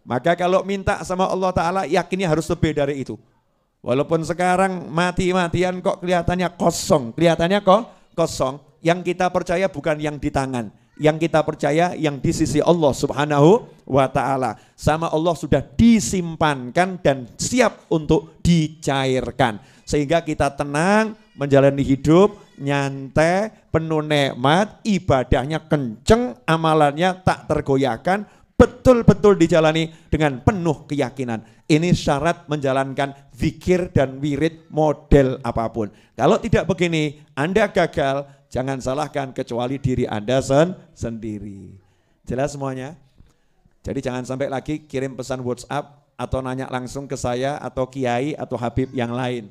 Maka kalau minta sama Allah Ta'ala yakinnya harus lebih dari itu. Walaupun sekarang mati-matian kok kelihatannya kosong, yang kita percaya bukan yang di tangan, yang kita percaya yang di sisi Allah Subhanahu wa Ta'ala. Sama Allah sudah disimpankan dan siap untuk dicairkan. Sehingga kita tenang menjalani hidup, nyantai, penuh nikmat, ibadahnya kenceng, amalannya tak tergoyahkan, betul-betul dijalani dengan penuh keyakinan. Ini syarat menjalankan zikir dan wirid model apapun. Kalau tidak begini, Anda gagal, jangan salahkan kecuali diri Anda sendiri. Jelas semuanya? Jadi jangan sampai lagi kirim pesan WhatsApp atau nanya langsung ke saya atau kiai atau habib yang lain.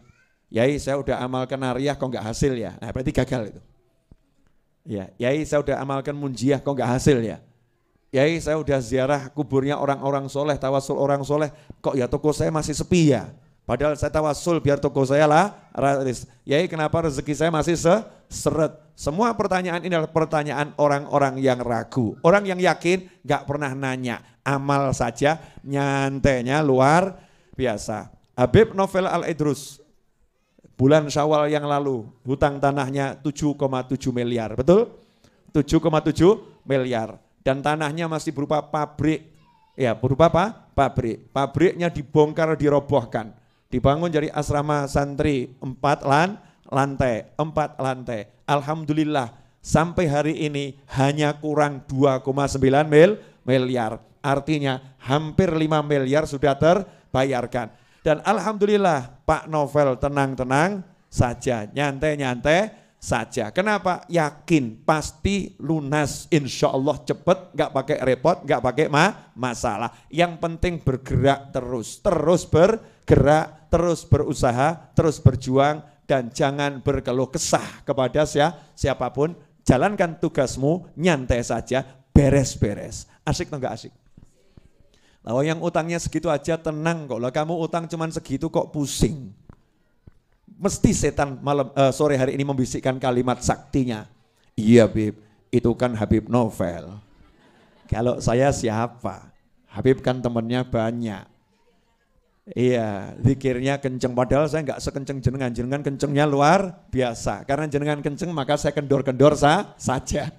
Yai, saya udah amalkan nariyah kok nggak hasil ya. Nah, berarti gagal itu. Ya, Yai, saya udah amalkan munjiah kok nggak hasil ya. Yai, saya udah ziarah kuburnya orang-orang soleh, tawasul orang soleh, kok ya toko saya masih sepi ya. Padahal saya tawasul biar toko saya lah. Yai, kenapa rezeki saya masih seret? Semua pertanyaan ini adalah pertanyaan orang-orang yang ragu. Orang yang yakin nggak pernah nanya, amal saja, nyantainya luar biasa. Habib Novel Al-Idrus, bulan Syawal yang lalu, hutang tanahnya 7,7 miliar, betul? 7,7 miliar. Dan tanahnya masih berupa pabrik, ya berupa apa? Pabrik. Pabriknya dibongkar, dirobohkan. Dibangun jadi asrama santri 4 lantai. Alhamdulillah sampai hari ini hanya kurang 2,9 miliar. Artinya hampir 5 miliar sudah terbayarkan. Dan alhamdulillah Pak Novel tenang-tenang saja, nyantai-nyantai saja. Kenapa? Yakin pasti lunas, insya Allah cepat, nggak pakai repot, nggak pakai masalah. Yang penting bergerak terus bergerak, terus berusaha, terus berjuang, dan jangan berkeluh kesah kepada siapapun. Jalankan tugasmu, nyantai saja, beres-beres. Asik atau nggak asik? Kalau yang utangnya segitu aja tenang kok. Lah kamu utang cuman segitu kok pusing. Mesti setan sore hari ini membisikkan kalimat saktinya. Iya Bib, itu kan Habib Novel. Kalau saya siapa? Habib kan temennya banyak. Iya, zikirnya kenceng. Padahal saya nggak sekenceng jenengan. Jenengan kencengnya luar biasa. Karena jenengan kenceng maka saya kendor-kendor saja.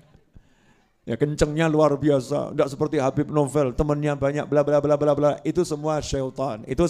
Ya kencengnya luar biasa, enggak seperti Habib Novel, temannya banyak bla bla bla bla bla. Itu semua syaitan, itu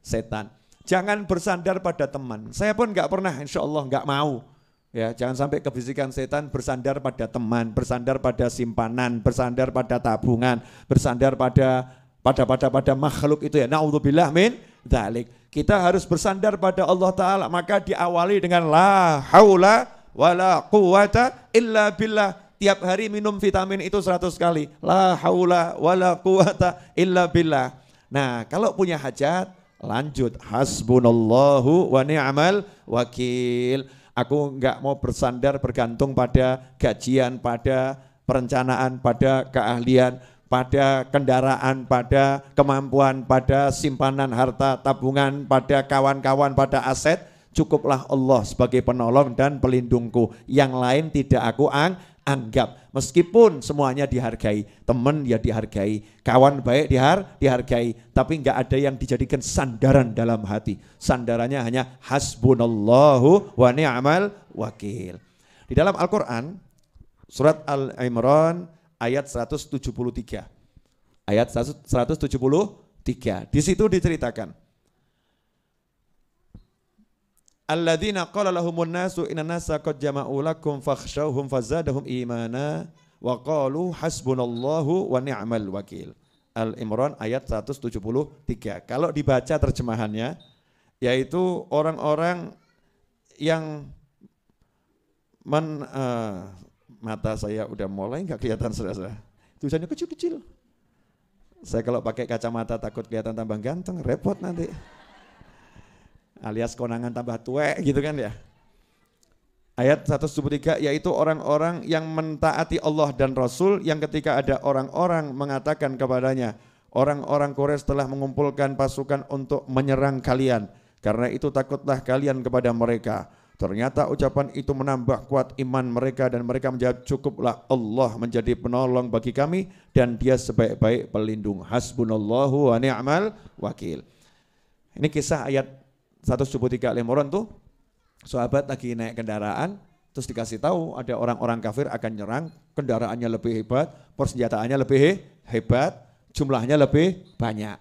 setan. Jangan bersandar pada teman. Saya pun enggak pernah, insya Allah enggak mau. Ya, jangan sampai kebisikan setan bersandar pada teman, bersandar pada simpanan, bersandar pada tabungan, bersandar pada makhluk itu ya. Naudzubillah min dzalik. Kita harus bersandar pada Allah Ta'ala, maka diawali dengan la haula wala quwata illa billah. Tiap hari minum vitamin itu 100 kali. La haula wala quwata illa billah. Nah, kalau punya hajat, lanjut. Hasbunallahu wa ni'mal wakil. Aku enggak mau bersandar bergantung pada gajian, pada perencanaan, pada keahlian, pada kendaraan, pada kemampuan, pada simpanan harta, tabungan, pada kawan-kawan, pada aset. Cukuplah Allah sebagai penolong dan pelindungku. Yang lain tidak aku anggap, meskipun semuanya dihargai, teman ya dihargai, kawan baik dihargai, tapi enggak ada yang dijadikan sandaran dalam hati. Sandarannya hanya hasbunallahu wa ni'mal wakil. Di dalam Al-Quran, surat Al-Imran ayat 173. Ayat 173, di situ diceritakan. Alladzina qala lahumun nasu inna nasa qad jama'u lakum fakhshawhum fazadahum imana wa qalu hasbunallahu wa ni'mal wakil. Al-Imran ayat 173. Kalau dibaca terjemahannya, yaitu orang-orang yang mata saya udah mulai nggak kelihatan saudara. Tulisannya kecil-kecil. Saya kalau pakai kacamata takut kelihatan tambah ganteng, repot nanti. Alias konangan tambah tuwek gitu kan ya. Ayat 173, yaitu orang-orang yang mentaati Allah dan Rasul, yang ketika ada orang-orang mengatakan kepadanya, orang-orang Quraisy telah mengumpulkan pasukan untuk menyerang kalian, karena itu takutlah kalian kepada mereka. Ternyata ucapan itu menambah kuat iman mereka dan mereka menjawab, cukuplah Allah menjadi penolong bagi kami dan Dia sebaik-baik pelindung. Hasbunallahu wa ni'mal wakil. Ini kisah ayat 173 Al-Imran tuh, sahabat lagi naik kendaraan, terus dikasih tahu ada orang-orang kafir akan nyerang, kendaraannya lebih hebat, persenjataannya lebih hebat, jumlahnya lebih banyak.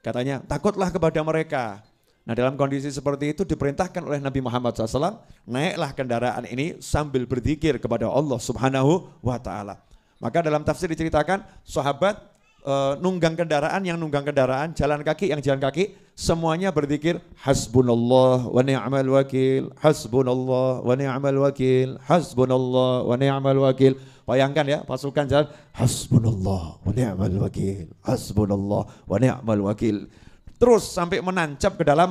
Katanya, takutlah kepada mereka. Nah, dalam kondisi seperti itu diperintahkan oleh Nabi Muhammad SAW, naiklah kendaraan ini sambil berzikir kepada Allah Subhanahu wa Ta'ala. Maka dalam tafsir diceritakan, sahabat nunggang kendaraan, yang nunggang kendaraan, jalan kaki, yang jalan kaki, semuanya berzikir hasbunallah wa ni'mal wakil, hasbunallah wa ni'mal wakil, hasbunallah wa ni'mal wakil. Bayangkan ya, pasukan jalan hasbunallah wa ni'mal wakil, hasbunallah wa ni'mal wakil. Terus sampai menancap ke dalam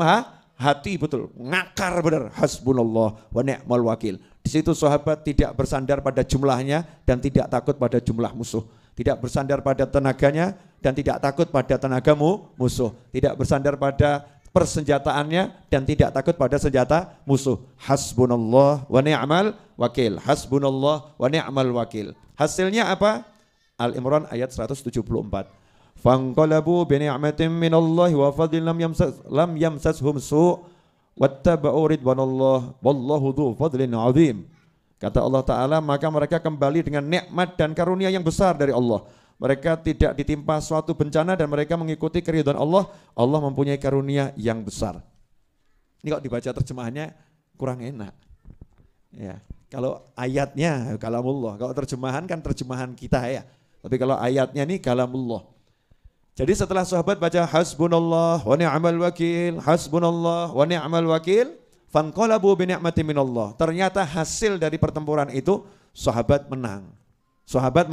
hati, betul, ngakar benar, hasbunallah wa ni'mal wakil. Di situ sahabat tidak bersandar pada jumlahnya dan tidak takut pada jumlah musuh. Tidak bersandar pada tenaganya dan tidak takut pada tenagamu musuh. Tidak bersandar pada persenjataannya dan tidak takut pada senjata musuh. Hasbunallah wa ni'mal wakil. Hasbunallah wa ni'mal wakil. Hasilnya apa? Al-Imran ayat 174. Fanqalabu bi ni'matin minallahi wa fadlin lam yamsashum su' wattaba'u ridwanallah wallahu dzu fadlin 'adzim. Kata Allah Ta'ala, maka mereka kembali dengan nikmat dan karunia yang besar dari Allah. Mereka tidak ditimpa suatu bencana dan mereka mengikuti keridhaan Allah. Allah mempunyai karunia yang besar. Ini kalau dibaca terjemahannya kurang enak. Ya, kalau ayatnya kalamullah, kalau terjemahan kan terjemahan kita ya. Tapi kalau ayatnya ini kalamullah. Jadi setelah sahabat baca hasbunallah wa ni'mal wakil, hasbunallah wa ni'mal wakil, fanqalabu bi ni'matin minallah. Ternyata hasil dari pertempuran itu sahabat menang. Sahabat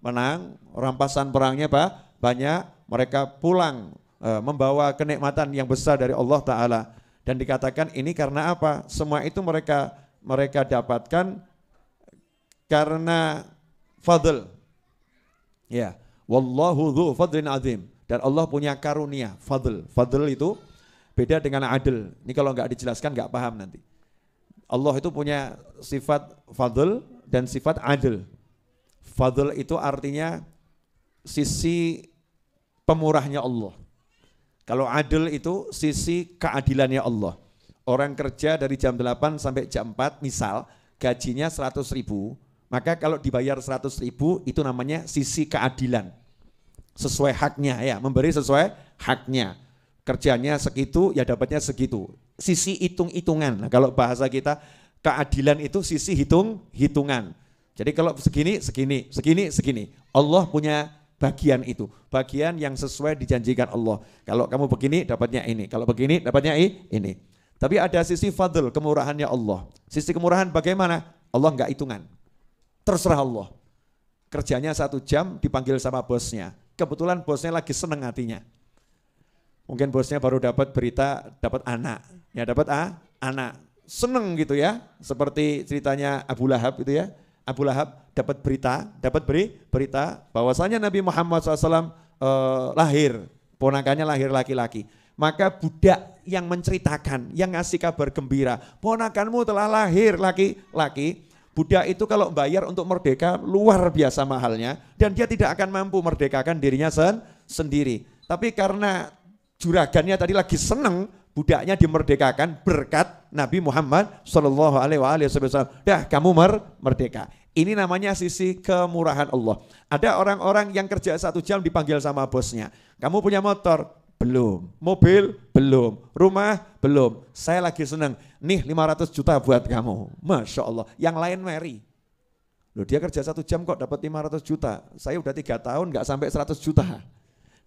menang, rampasan perangnya banyak, mereka pulang membawa kenikmatan yang besar dari Allah Ta'ala. Dan dikatakan ini karena apa? Semua itu mereka dapatkan karena fadl. Ya. Wallahu dzu fadlin azim. Dan Allah punya karunia, fadl. Fadl itu beda dengan adil. Ini kalau nggak dijelaskan nggak paham nanti. Allah itu punya sifat fadl dan sifat adil. Fadl itu artinya sisi pemurahnya Allah. Kalau adil itu sisi keadilannya Allah. Orang kerja dari jam 8 sampai jam 4 misal gajinya 100.000. Maka kalau dibayar 100.000 itu namanya sisi keadilan. Sesuai haknya ya, memberi sesuai haknya. Kerjanya segitu ya dapatnya segitu. Sisi hitung-hitungan. Nah, kalau bahasa kita keadilan itu sisi hitung-hitungan. Jadi kalau segini. Allah punya bagian itu. Bagian yang sesuai dijanjikan Allah. Kalau kamu begini dapatnya ini. Kalau begini dapatnya ini. Tapi ada sisi fadl, kemurahannya Allah. Sisi kemurahan bagaimana? Allah enggak hitungan. Terserah Allah. Kerjanya 1 jam dipanggil sama bosnya. Kebetulan bosnya lagi seneng hatinya. Mungkin bosnya baru dapat berita, dapat anak. Ya dapat anak. Seneng gitu ya. Seperti ceritanya Abu Lahab itu ya. Abu Lahab dapat berita bahwasanya Nabi Muhammad SAW lahir. Ponakannya lahir laki-laki. Maka budak yang menceritakan, yang ngasih kabar gembira. Ponakanmu telah lahir laki-laki. Budak itu kalau bayar untuk merdeka luar biasa mahalnya dan dia tidak akan mampu merdekakan dirinya sendiri. Tapi karena juragannya tadi lagi seneng, budaknya dimerdekakan berkat Nabi Muhammad SAW. Dah kamu merdeka. Ini namanya sisi kemurahan Allah. Ada orang-orang yang kerja 1 jam dipanggil sama bosnya. Kamu punya motor? Belum. Mobil? Belum. Rumah? Belum. Saya lagi senang. Nih 500 juta buat kamu. Masya Allah. Yang lain meri. Loh dia kerja 1 jam kok dapat 500 juta. Saya udah 3 tahun gak sampai 100 juta.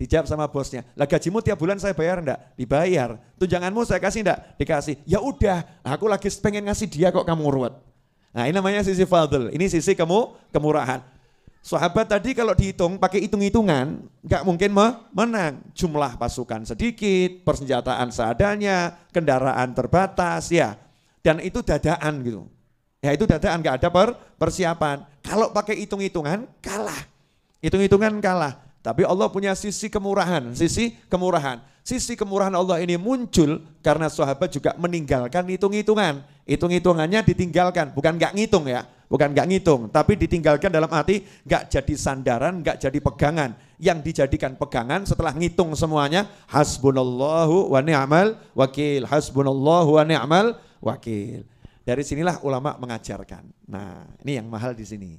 Dijawab sama bosnya. Lah gajimu tiap bulan saya bayar enggak? Dibayar. Tunjanganmu saya kasih enggak? Dikasih. Ya udah. Aku lagi pengen ngasih dia kok kamu ruwet. Nah ini namanya sisi fadl. Ini sisi kemurahan. Sahabat tadi kalau dihitung pakai hitung-hitungan nggak mungkin menang. Jumlah pasukan sedikit, persenjataan seadanya, kendaraan terbatas ya. Dan itu dadaan gitu. Ya itu dadaan, nggak ada persiapan. Kalau pakai hitung-hitungan kalah. Hitung-hitungan kalah. Tapi Allah punya sisi kemurahan, sisi kemurahan. Sisi kemurahan Allah ini muncul karena sahabat juga meninggalkan hitung-hitungan. Hitung-hitungannya ditinggalkan, bukan nggak ngitung ya. Bukan nggak ngitung, tapi ditinggalkan dalam arti nggak jadi sandaran, nggak jadi pegangan. Yang dijadikan pegangan setelah ngitung semuanya, hasbunallahu wa ni'mal wakil, hasbunallahu wa ni'mal wakil. Dari sinilah ulama mengajarkan. Nah, ini yang mahal di sini.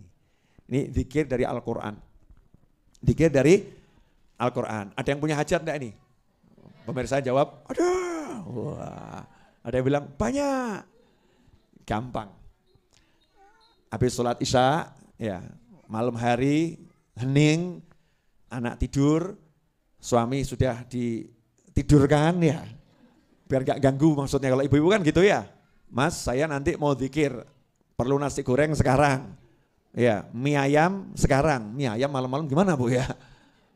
Ini zikir dari Al-Quran. Zikir dari Al-Quran. Ada yang punya hajat enggak ini? Pemirsa jawab, ada. Wah, ada yang bilang banyak. Gampang. Habis sholat isya, ya malam hari, hening, anak tidur, suami sudah ditidurkan ya. Biar gak ganggu maksudnya, kalau ibu-ibu kan gitu ya. Mas, saya nanti mau zikir, perlu nasi goreng sekarang. Ya, mie ayam sekarang. Mie ayam malam-malam gimana Bu ya?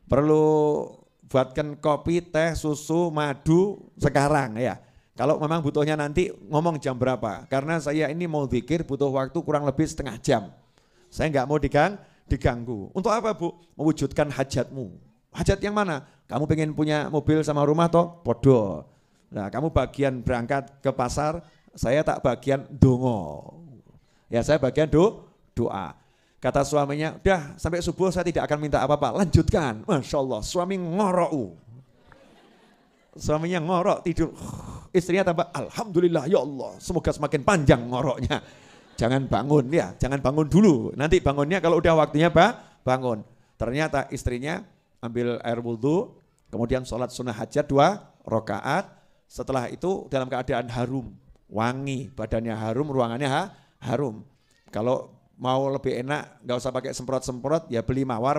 Perlu buatkan kopi, teh, susu, madu sekarang ya. Kalau memang butuhnya nanti ngomong jam berapa. Karena saya ini mau zikir butuh waktu kurang lebih setengah jam. Saya nggak mau diganggu. Untuk apa Bu? Mewujudkan hajatmu. Hajat yang mana? Kamu pengen punya mobil sama rumah toh? Podo. Nah, kamu bagian berangkat ke pasar, saya tak bagian dongo. Ya, saya bagian doa. Kata suaminya, udah sampai subuh saya tidak akan minta apa-apa. Lanjutkan. Masya Allah, suami ngorok. Suaminya ngorok tidur. Istrinya tambah, alhamdulillah ya Allah, semoga semakin panjang ngoroknya. Jangan bangun ya, jangan bangun dulu. Nanti bangunnya kalau udah waktunya bangun. Ternyata istrinya ambil air wudhu, kemudian sholat sunnah hajat 2 rakaat. Setelah itu dalam keadaan harum, wangi, badannya harum, ruangannya harum. Kalau mau lebih enak, gak usah pakai semprot-semprot, ya beli mawar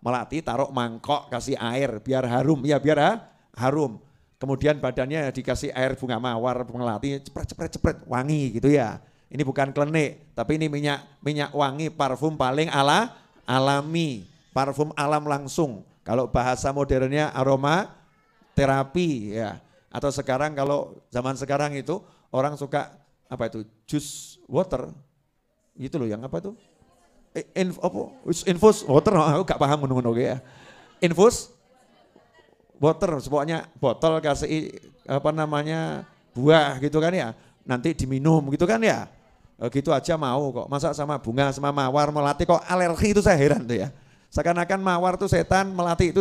melati, taruh mangkok, kasih air, biar harum, ya biar harum. Kemudian badannya dikasih air bunga mawar, melati, cepret, wangi gitu ya. Ini bukan klenik, tapi ini minyak wangi, parfum paling alami, parfum alam langsung. Kalau bahasa modernnya aroma terapi ya. Atau sekarang kalau zaman sekarang itu orang suka apa itu juice water, gitu loh yang apa itu? Infus water, aku gak paham ngono-ngono ya. Infus water, pokoknya botol kasih apa namanya buah gitu kan ya, nanti diminum gitu kan ya, gitu aja mau kok, masa sama bunga sama mawar melati kok alergi, itu saya heran tuh ya, seakan-akan mawar tuh setan, melati itu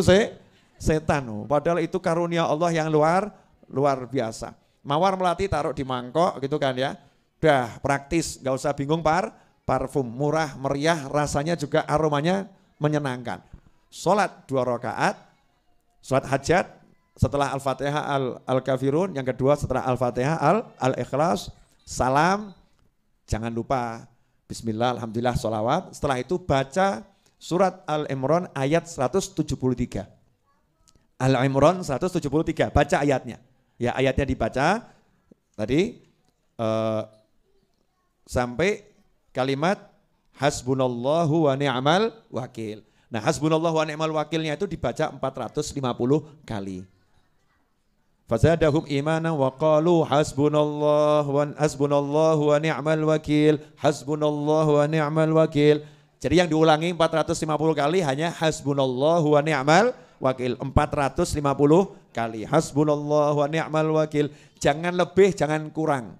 setan, padahal itu karunia Allah yang luar biasa. Mawar melati taruh di mangkok gitu kan ya, udah praktis, gak usah bingung parfum, murah meriah, rasanya juga aromanya menyenangkan. Sholat 2 rakaat, sholat hajat setelah Al-Fatihah Al-Kafirun, yang kedua setelah Al-Fatihah Al-Ikhlas, salam, jangan lupa bismillah, alhamdulillah, sholawat. Setelah itu baca surat Al-Imran ayat 173. Al-Imran 173, baca ayatnya. Ya, ayatnya dibaca tadi sampai kalimat hasbunallahu wa ni'mal wakil. Nah, hasbunallahu wa ni'mal wakilnya itu dibaca 450 kali. Fazadahum imanan wa qalu hasbunallahu wa ni'mal wakil, hasbunallahu wa ni'mal wakil. Jadi yang diulangi 450 kali hanya hasbunallahu wa ni'mal wakil, 450 kali. Hasbunallahu wa ni'mal wakil. Jangan lebih, jangan kurang.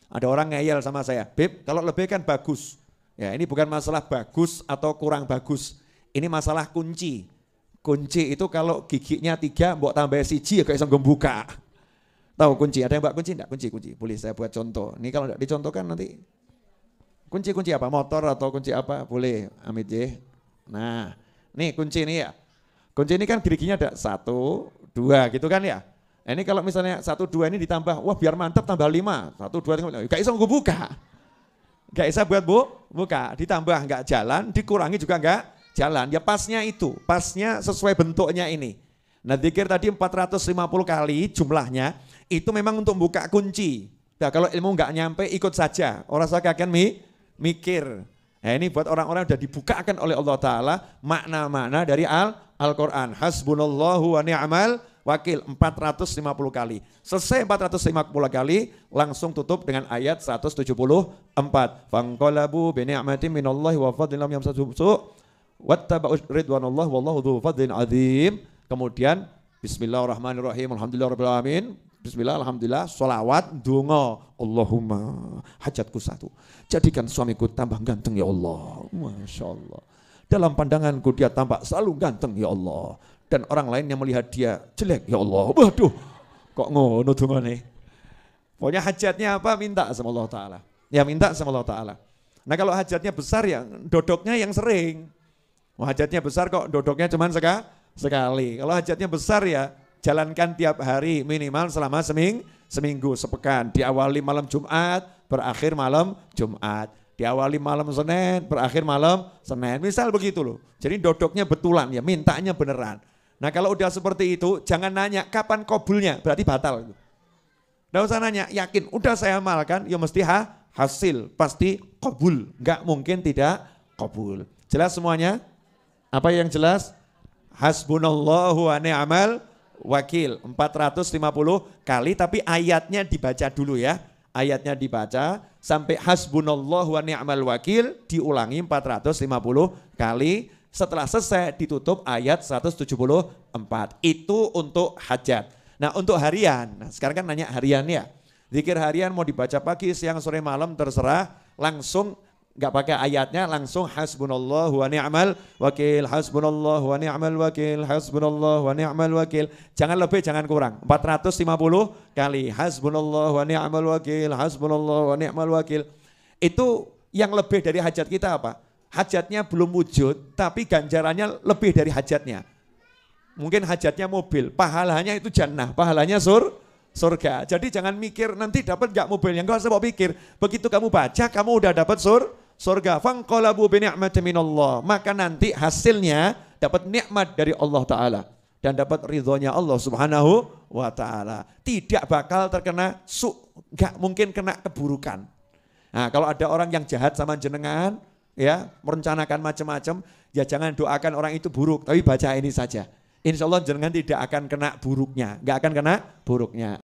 Ada orang ngeyel sama saya, Beb, kalau lebih kan bagus. Ya, ini bukan masalah bagus atau kurang bagus. Ini masalah kunci. Kunci itu kalau giginya 3, mbok tambah siji ya gak bisa ngebuka. Tahu kunci? Ada yang mbak kunci enggak? Kunci. Boleh saya buat contoh. Ini kalau enggak dicontohkan nanti. Kunci apa? Motor atau kunci apa? Boleh, Amit J. Nah, nih kunci ini ya. Kunci ini kan giginya ada 1, 2 gitu kan ya. Ini kalau misalnya 1, 2 ini ditambah, wah biar mantap tambah 5. 1, 2, gak bisa ngebuka. Gak bisa buat buka. Ditambah enggak jalan, dikurangi juga enggak jalan, ya pasnya itu, pasnya sesuai bentuknya ini. Nah, zikir tadi 450 kali jumlahnya, itu memang untuk buka kunci. Nah, kalau ilmu enggak nyampe ikut saja, orang saya akan mikir. Nah, ini buat orang-orang sudah dibukakan oleh Allah Ta'ala makna-makna dari Al-Quran. Hasbunallahu wa ni'mal wakil, 450 kali. Selesai 450 kali, langsung tutup dengan ayat 174. Fanqalabu bi ni'matin minallahi wa fadlin lam yamsasuhum su'. wattaba'u ridwanallah wallahu dzul fadlin azim. Kemudian bismillahirrahmanirrahim, alhamdulillahirabbil alamin. Bismillah, alhamdulillah, sholawat, donga, Allahumma hajatku satu, jadikan suamiku tambah ganteng ya Allah. Masya Allah. Dalam pandanganku dia tampak selalu ganteng ya Allah. Dan orang lain yang melihat dia jelek ya Allah. Waduh, kok ngono dongane. Pokoknya hajatnya apa minta sama Allah Ta'ala. Ya minta sama Allah Ta'ala. Nah kalau hajatnya besar ya dodoknya yang sering. Hajatnya besar kok dodoknya cuma sekali. Kalau hajatnya besar ya jalankan tiap hari minimal selama seminggu, sepekan. Diawali malam Jumat, berakhir malam Jumat. Diawali malam Senin, berakhir malam Senin. Misal begitu loh. Jadi dodoknya betulan ya, mintanya beneran. Nah kalau udah seperti itu jangan nanya kapan kabulnya, berarti batal. Nggak usah nanya, yakin udah saya amalkan ya mesti hasil, pasti kabul. Nggak mungkin tidak kabul. Jelas semuanya? Apa yang jelas? Hasbunallahu wa ni'mal wakil 450 kali, tapi ayatnya dibaca dulu ya. Ayatnya dibaca sampai hasbunallahu wa ni'mal wakil diulangi 450 kali. Setelah selesai ditutup ayat 174. Itu untuk hajat. Nah untuk harian, nah sekarang kan nanya harian ya. Zikir harian mau dibaca pagi, siang, sore, malam terserah. Langsung nggak pakai ayatnya, langsung hasbunallahu wa ni'mal wakil, hasbunallahu wa ni'mal wakil, hasbunallahu wa ni'mal wakil. Jangan lebih, jangan kurang. 450 kali hasbunallahu wa ni'mal wakil, hasbunallahu wa ni'mal wakil. Itu yang lebih dari hajat kita apa? Hajatnya belum wujud, tapi ganjarannya lebih dari hajatnya. Mungkin hajatnya mobil, pahalanya itu jannah, pahalanya surga. Jadi jangan mikir nanti dapat nggak mobilnya, enggak usah pikir. Begitu kamu baca, kamu udah dapat surga. Fanqalabu bi ni'matin minallah. Maka nanti hasilnya dapat nikmat dari Allah Ta'ala. Dan dapat ridhonya Allah Subhanahu wa Ta'ala. Tidak bakal terkena nggak mungkin kena keburukan. Nah kalau ada orang yang jahat sama jenengan, ya merencanakan macam-macam, ya jangan doakan orang itu buruk, tapi baca ini saja. Insya Allah jenengan tidak akan kena buruknya, nggak akan kena buruknya.